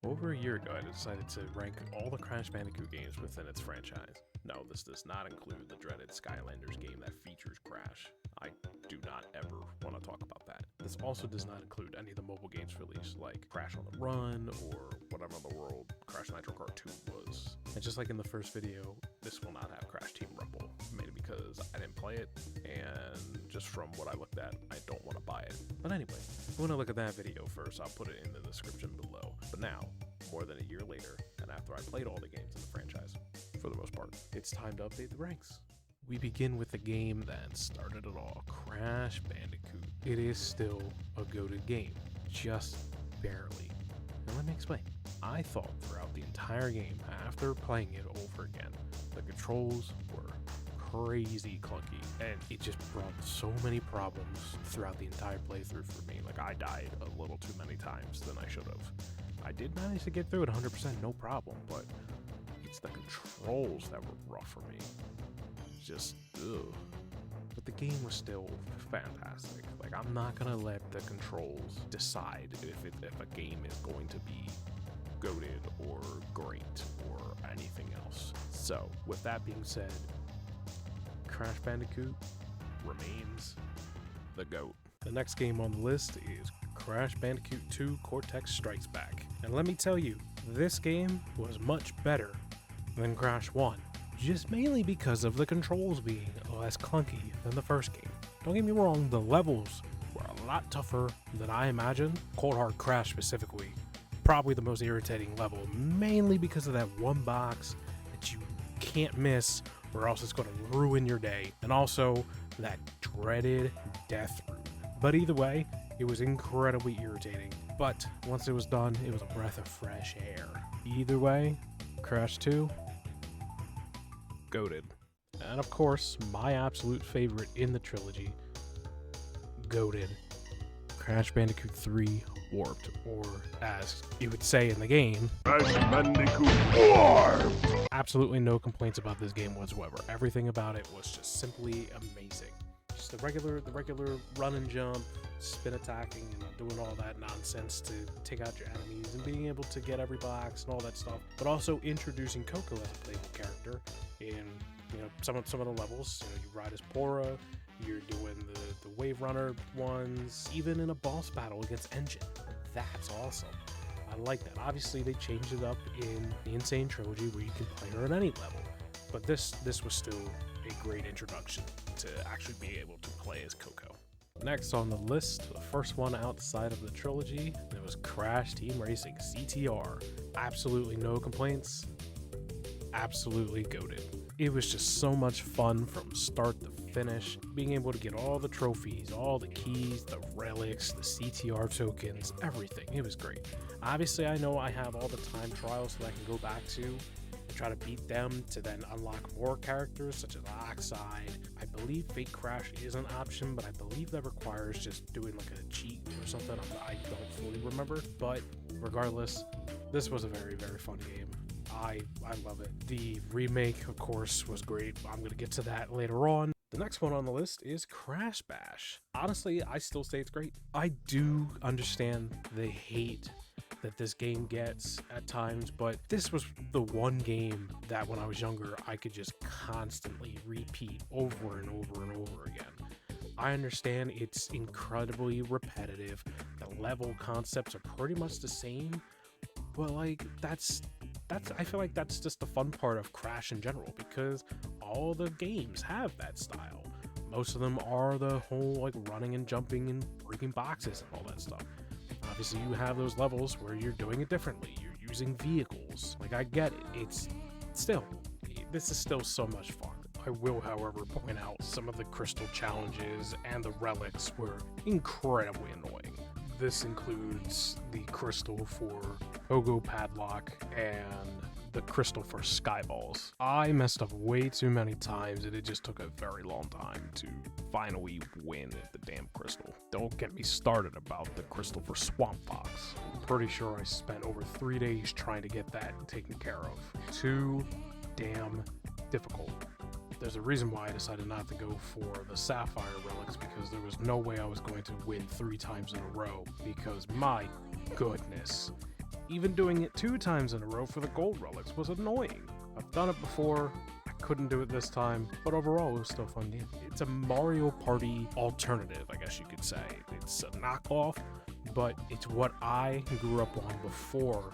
Over a year ago, I decided to rank all the Crash Bandicoot games within its franchise. No, this does not include the dreaded Skylanders game that features Crash. I do not ever want to talk about that. This also does not include any of the mobile games released, like Crash on the Run or whatever in the world Crash Nitro Kart 2 was. And just like in the first video, this will not have Crash Team Rumble, mainly because I didn't play it, and just from what I looked at, I don't want to buy it. But anyway, if you want to look at that video first, I'll put it in the description below. But now, more than a year later, and after I played all the games in the franchise, for the most part, it's time to update the ranks. We begin with the game that started it all, Crash Bandicoot. It is still a goated game, just barely. Now let me explain. I thought throughout the entire game, after playing it over again, the controls were crazy clunky, and it just brought so many problems throughout the entire playthrough for me. Like, I died a little too many times than I should have. I did manage to get through it 100%, no problem, but it's the controls that were rough for me. Just, ugh. But the game was still fantastic. Like, I'm not gonna let the controls decide if a game is going to be goated or great or anything else. So, with that being said, Crash Bandicoot remains the GOAT. The next game on the list is Crash Bandicoot 2 Cortex Strikes Back. And let me tell you, this game was much better than Crash 1. Just mainly because of the controls being less clunky than the first game. Don't get me wrong, the levels were a lot tougher than I imagined. Cold Hard Crash specifically, probably the most irritating level, mainly because of that one box that you can't miss or else it's going to ruin your day. And also that dreaded death route. But either way, it was incredibly irritating. But once it was done, it was a breath of fresh air. Either way, Crash 2, goated. And of course, my absolute favorite in the trilogy, goated, Crash Bandicoot 3 Warped, or as you would say in the game, Crash Bandicoot Warped! Absolutely no complaints about this game whatsoever. Everything about it was just simply amazing. Just the regular run and jump, spin attacking, and doing all that nonsense to take out your enemies and being able to get every box and all that stuff. But also introducing Coco as a playable character in some of the levels. You ride as Pora, you're doing the Wave Runner ones, even in a boss battle against Engine. That's awesome. I like that. Obviously, they changed it up in the Insane Trilogy where you can play her at any level. But this was still a great introduction to actually be able to play as Coco. Next on the list, the first one outside of the trilogy, it was Crash Team Racing CTR. Absolutely no complaints. Absolutely goated. It was just so much fun from start to finish, being able to get all the trophies, all the keys, the relics, the CTR tokens, everything. It was great. Obviously, I know I have all the time trials that I can go back to and try to beat them to then unlock more characters such as Oxide. I believe Fake Crash is an option, but I believe that requires just doing like a cheat or something. I don't fully remember, but regardless, this was a very, very fun game. I love it. The remake, of course, was great. I'm going to get to that later on. The next one on the list is Crash Bash. Honestly, I still say it's great. I do understand the hate that this game gets at times, but this was the one game that when I was younger, I could just constantly repeat over and over and over again. I understand it's incredibly repetitive. The level concepts are pretty much the same, but like I feel like that's just the fun part of Crash in general, because all the games have that style. Most of them are the whole like running and jumping and breaking boxes and all that stuff. Obviously, you have those levels where you're doing it differently. You're using vehicles. Like, I get it. This is still so much fun. I will, however, point out some of the crystal challenges and the relics were incredibly annoying. This includes the crystal for Pogo Padlock and the crystal for Skyballs. I messed up way too many times, and it just took a very long time to finally win at the damn crystal. Don't get me started about the crystal for Swamp Fox. I'm pretty sure I spent over 3 days trying to get that taken care of. Too damn difficult. There's a reason why I decided not to go for the Sapphire relics, because there was no way I was going to win 3 times in a row, because my goodness, Even doing it 2 times in a row for the gold relics was annoying. I've done it before, I couldn't do it this time, but overall it was still a fun game. It's a Mario Party alternative, I guess you could say. It's a knockoff, but it's what I grew up on before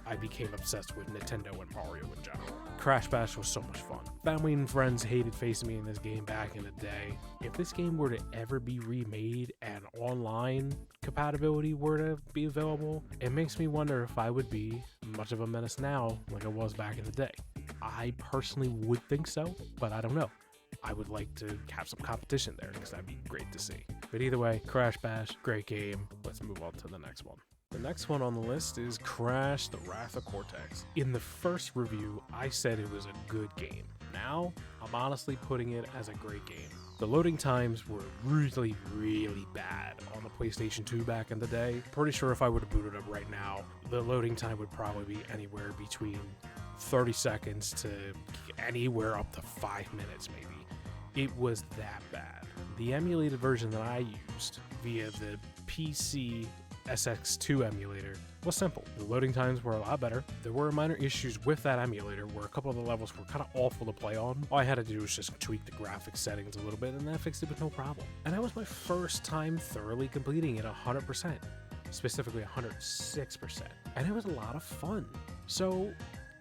I became obsessed with Nintendo and Mario in general. Crash Bash was so much fun. Family and friends hated facing me in this game back in the day. If this game were to ever be remade and online compatibility were to be available, it makes me wonder if I would be much of a menace now like I was back in the day. I personally would think so, but I don't know. I would like to have some competition there because that'd be great to see. But either way, Crash Bash, great game. Let's move on to the next one. The next one on the list is Crash: The Wrath of Cortex. In the first review, I said it was a good game. Now, I'm honestly putting it as a great game. The loading times were really, really bad on the PlayStation 2 back in the day. Pretty sure if I would have booted up right now, the loading time would probably be anywhere between 30 seconds to anywhere up to 5 minutes maybe. It was that bad. The emulated version that I used via the PC SX2 emulator was simple. The loading times were a lot better. There were minor issues with that emulator where a couple of the levels were kind of awful to play on. All I had to do was just tweak the graphics settings a little bit and that fixed it with no problem. And that was my first time thoroughly completing it 100%, specifically 106%. And it was a lot of fun. So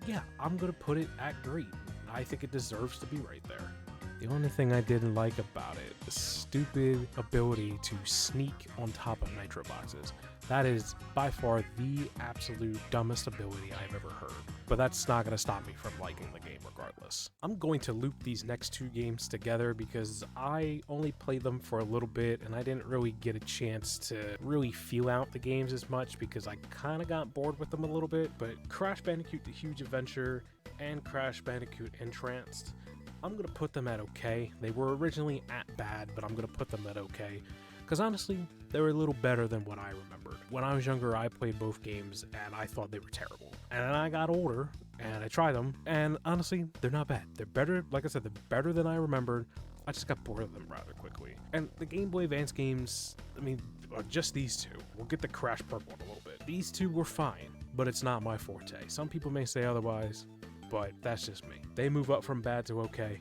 yeah, I'm gonna put it at great. I think it deserves to be right there. The only thing I didn't like about it, the stupid ability to sneak on top of nitro boxes. That is by far the absolute dumbest ability I've ever heard. But that's not going to stop me from liking the game regardless. I'm going to loop these next 2 games together because I only played them for a little bit and I didn't really get a chance to really feel out the games as much because I kind of got bored with them a little bit. But Crash Bandicoot: The Huge Adventure and Crash Bandicoot N-Tranced, I'm going to put them at okay. They were originally at bad, but I'm going to put them at okay. Because honestly, they were a little better than what I remembered. When I was younger, I played both games and I thought they were terrible. And then I got older and I tried them, and honestly, they're not bad. They're better, like I said, they're better than I remembered. I just got bored of them rather quickly. And the Game Boy Advance games, I mean, just these 2. We'll get the Crash Purple one a little bit. These 2 were fine, but it's not my forte. Some people may say otherwise, but that's just me. They move up from bad to okay,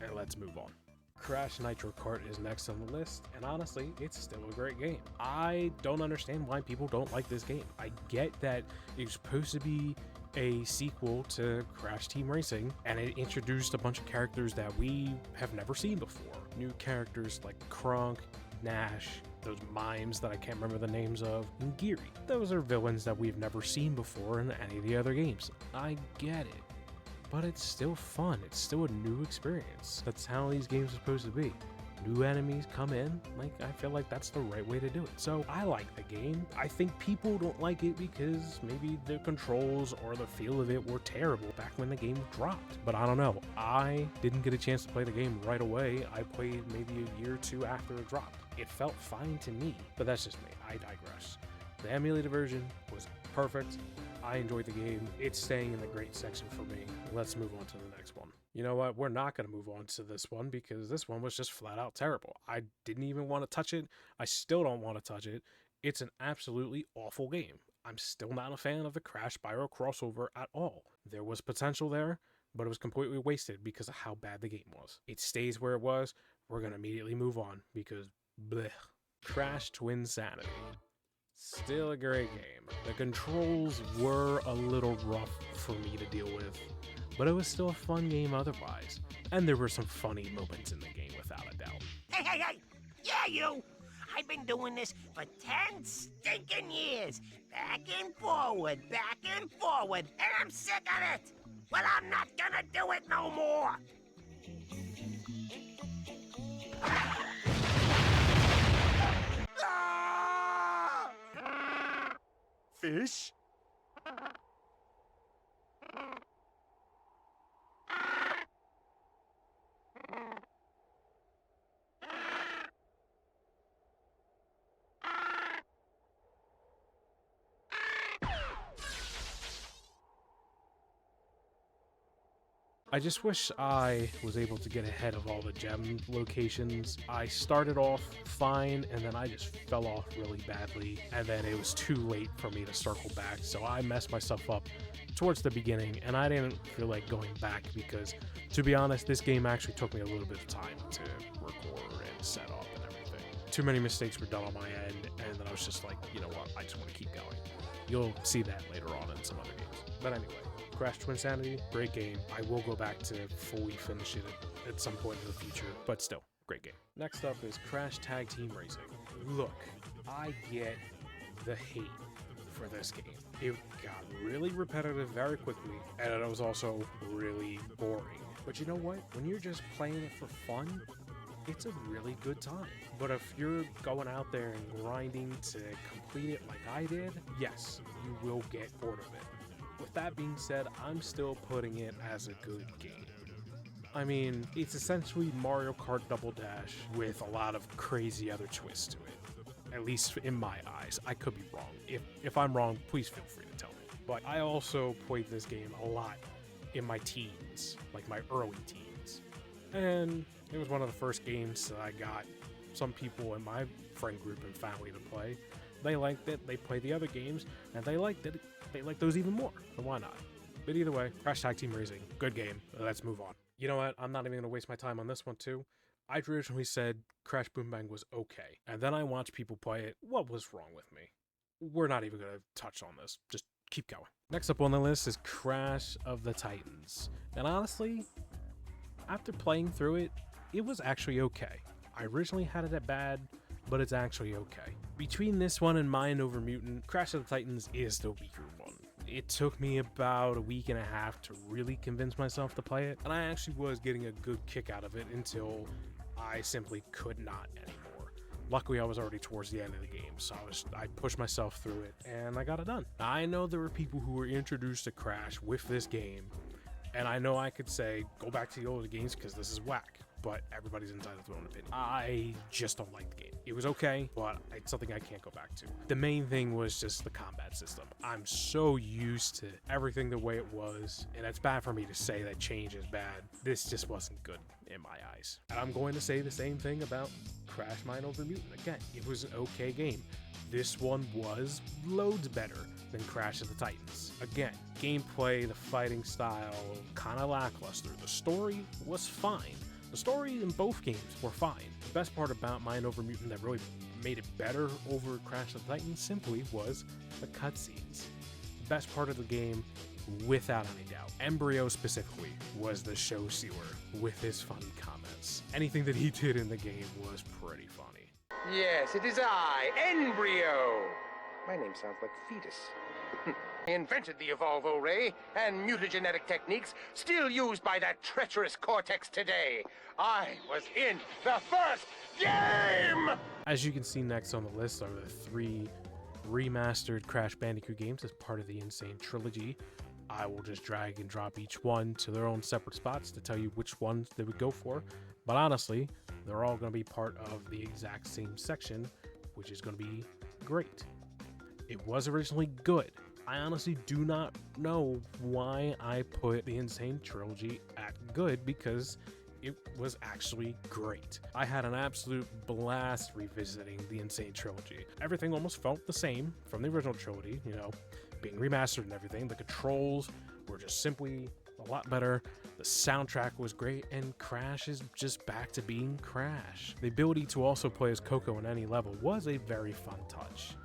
and let's move on. Crash Nitro Kart is next on the list, and honestly, it's still a great game. I don't understand why people don't like this game. I get that it's supposed to be a sequel to Crash Team Racing, and it introduced a bunch of characters that we have never seen before. New characters like Kronk, Nash, those mimes that I can't remember the names of, and Geary. Those are villains that we've never seen before in any of the other games. I get it. But it's still fun. It's still a new experience. That's how these games are supposed to be. New enemies come in, I feel like that's the right way to do it. So I like the game. I think people don't like it because maybe the controls or the feel of it were terrible back when the game dropped. But I don't know. I didn't get a chance to play the game right away. I played maybe a year or 2 after it dropped. It felt fine to me, but that's just me. I digress. The emulated version was perfect. I enjoyed the game. It's staying in the great section for me. Let's move on to the next one. You know what? We're not going to move on to this one because this one was just flat out terrible. I didn't even want to touch it. I still don't want to touch it. It's an absolutely awful game. I'm still not a fan of the Crash Spyro crossover at all. There was potential there, but it was completely wasted because of how bad the game was. It stays where it was. We're going to immediately move on because bleh. Crash Twinsanity. Still a great game. The controls were a little rough for me to deal with, but it was still a fun game otherwise. And there were some funny moments in the game without a doubt. Hey! Yeah, you! I've been doing this for 10 stinking years. Back and forward, and I'm sick of it! But I'm not gonna do it no more! Fish? I just wish I was able to get ahead of all the gem locations. I started off fine, and then I just fell off really badly, and then it was too late for me to circle back, so I messed myself up towards the beginning, and I didn't feel like going back because, to be honest, this game actually took me a little bit of time to record and set up and everything. Too many mistakes were done on my end, and then I was just like, you know what, I just want to keep going. You'll see that later on in some other games. But anyway, Crash Twinsanity, great game. I will go back to fully finish it at some point in the future, but still, great game. Next up is Crash Tag Team Racing. Look, I get the hate for this game. It got really repetitive very quickly, and it was also really boring. But you know what? When you're just playing it for fun, it's a really good time. But if you're going out there and grinding to complete it like I did, yes, you will get bored of it. With that being said, I'm still putting it as a good game. I mean, it's essentially Mario Kart Double Dash with a lot of crazy other twists to it. At least in my eyes. I could be wrong. If I'm wrong, please feel free to tell me. But I also played this game a lot in my teens, like my early teens. And it was one of the first games that I got some people in my friend group and family to play. They liked it, they played the other games, and they liked it. They liked those even more, so why not? But either way, Crash Tag Team Racing, good game. Let's move on. You know what? I'm not even going to waste my time on this one too. I originally said Crash Boom Bang was okay, and then I watched people play it. What was wrong with me? We're not even going to touch on this. Just keep going. Next up on the list is Crash of the Titans. And honestly, after playing through it, it was actually okay. I originally had it at bad, but it's actually okay. Between this one and Mind Over Mutant, Crash of the Titans is the weaker one. It took me about a week and a half to really convince myself to play it, and I actually was getting a good kick out of it until I simply could not anymore. Luckily, I was already towards the end of the game, so I pushed myself through it, and I got it done. I know there were people who were introduced to Crash with this game, and I know I could say, go back to the older games because this is whack. But everybody's entitled to their own opinion. I just don't like the game. It was okay, but it's something I can't go back to. The main thing was just the combat system. I'm so used to everything the way it was, and it's bad for me to say that change is bad. This just wasn't good in my eyes. And I'm going to say the same thing about Crash Mind Over Mutant. Again, it was an okay game. This one was loads better than Crash of the Titans. Again, gameplay, the fighting style, kind of lackluster. The story was fine. The story in both games were fine. The best part about Mind Over Mutant that really made it better over Crash of the Titans simply was the cutscenes. The best part of the game, without any doubt, Embryo specifically, was the show stealer with his funny comments. Anything that he did in the game was pretty funny. Yes, it is I, Embryo. My name sounds like fetus. I invented the Evolvo Ray and mutagenetic techniques still used by that treacherous Cortex today. I was in the first game! As you can see, next on the list are the 3 remastered Crash Bandicoot games as part of the Insane Trilogy. I will just drag and drop each one to their own separate spots to tell you which ones they would go for. But honestly, they're all going to be part of the exact same section, which is going to be great. It was originally good. I honestly do not know why I put the Insane Trilogy at good, because it was actually great. I had an absolute blast revisiting the Insane Trilogy. Everything almost felt the same from the original trilogy, you know, being remastered and everything. The controls were just simply a lot better. The soundtrack was great, and Crash is just back to being Crash. The ability to also play as Coco in any level was a very fun touch.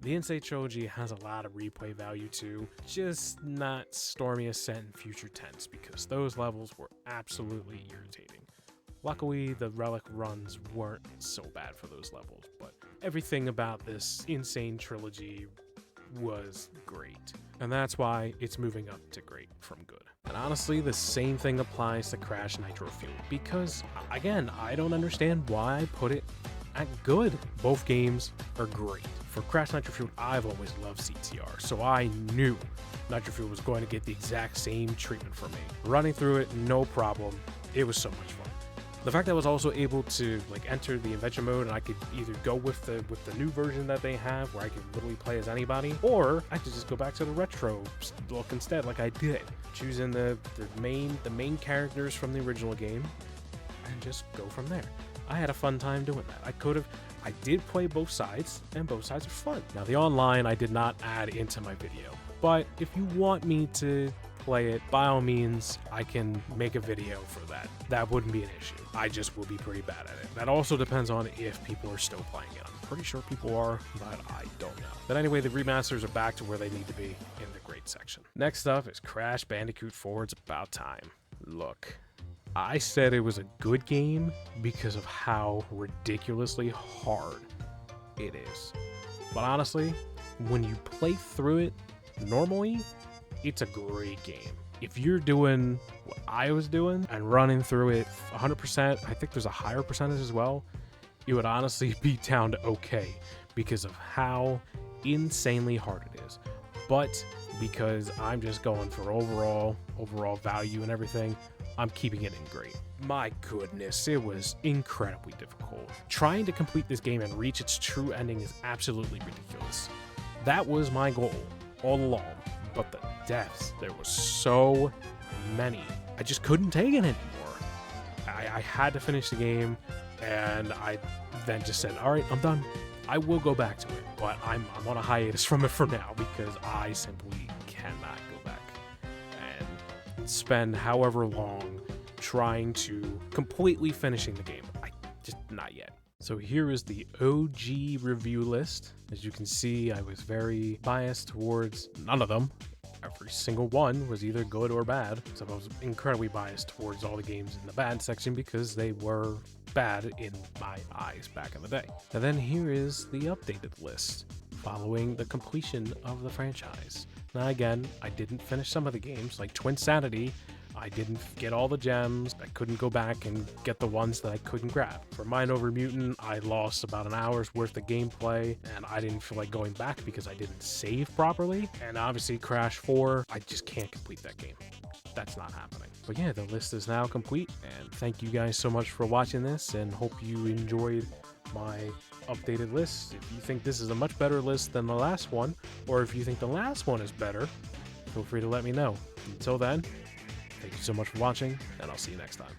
The Insane Trilogy has a lot of replay value too, just not Stormy Ascent and Future Tense, because those levels were absolutely irritating. Luckily, the Relic runs weren't so bad for those levels, but everything about this Insane Trilogy was great. And that's why it's moving up to great from good. And honestly, the same thing applies to Crash Nitro Fuel, because again, I don't understand why I put it at good. Both games are great. For Crash Nitro Fuel, I've always loved CTR, so I knew Nitro Fuel was going to get the exact same treatment from me. Running through it, no problem. It was so much fun. The fact that I was also able to enter the invention mode, and I could either go with the new version that they have, where I could literally play as anybody, or I could just go back to the retro look instead, like I did. choosing the main characters from the original game, and just go from there. I had a fun time doing that. I did play both sides, and both sides are fun. Now, the online I did not add into my video, but if you want me to play it, by all means, I can make a video for that. That wouldn't be an issue. I just will be pretty bad at it. That also depends on if people are still playing it. I'm pretty sure people are, but I don't know. But anyway, the remasters are back to where they need to be in the great section. Next up is Crash Bandicoot 4. It's about time. Look, I said it was a good game because of how ridiculously hard it is. But honestly, when you play through it normally, it's a great game. If you're doing what I was doing and running through it 100%, I think there's a higher percentage as well, it would honestly be down to okay because of how insanely hard it is. But because I'm just going for overall value and everything, I'm keeping it in great. My goodness, it was incredibly difficult. Trying to complete this game and reach its true ending is absolutely ridiculous. That was my goal all along, but the deaths, there were so many. I just couldn't take it anymore. I had to finish the game, and I then just said, all right, I'm done. I will go back to it, but I'm on a hiatus from it for now because I simply cannot go back and spend however long trying to completely finishing the game. I just not yet. So here is the OG review list. As you can see, I was very biased towards none of them. Every single one was either good or bad. So I was incredibly biased towards all the games in the bad section because they were bad in my eyes back in the day. And then here is the updated list following the completion of the franchise. Now again, I didn't finish some of the games like Twin Sanity. I didn't get all the gems. I couldn't go back and get the ones that I couldn't grab. For Mind Over Mutant, I lost about an hour's worth of gameplay, and I didn't feel like going back because I didn't save properly. And obviously Crash 4, I just can't complete that game. That's not happening. But yeah, the list is now complete, and thank you guys so much for watching this, and hope you enjoyed my updated list. If you think this is a much better list than the last one, or if you think the last one is better, feel free to let me know. Until then, thank you so much for watching, and I'll see you next time.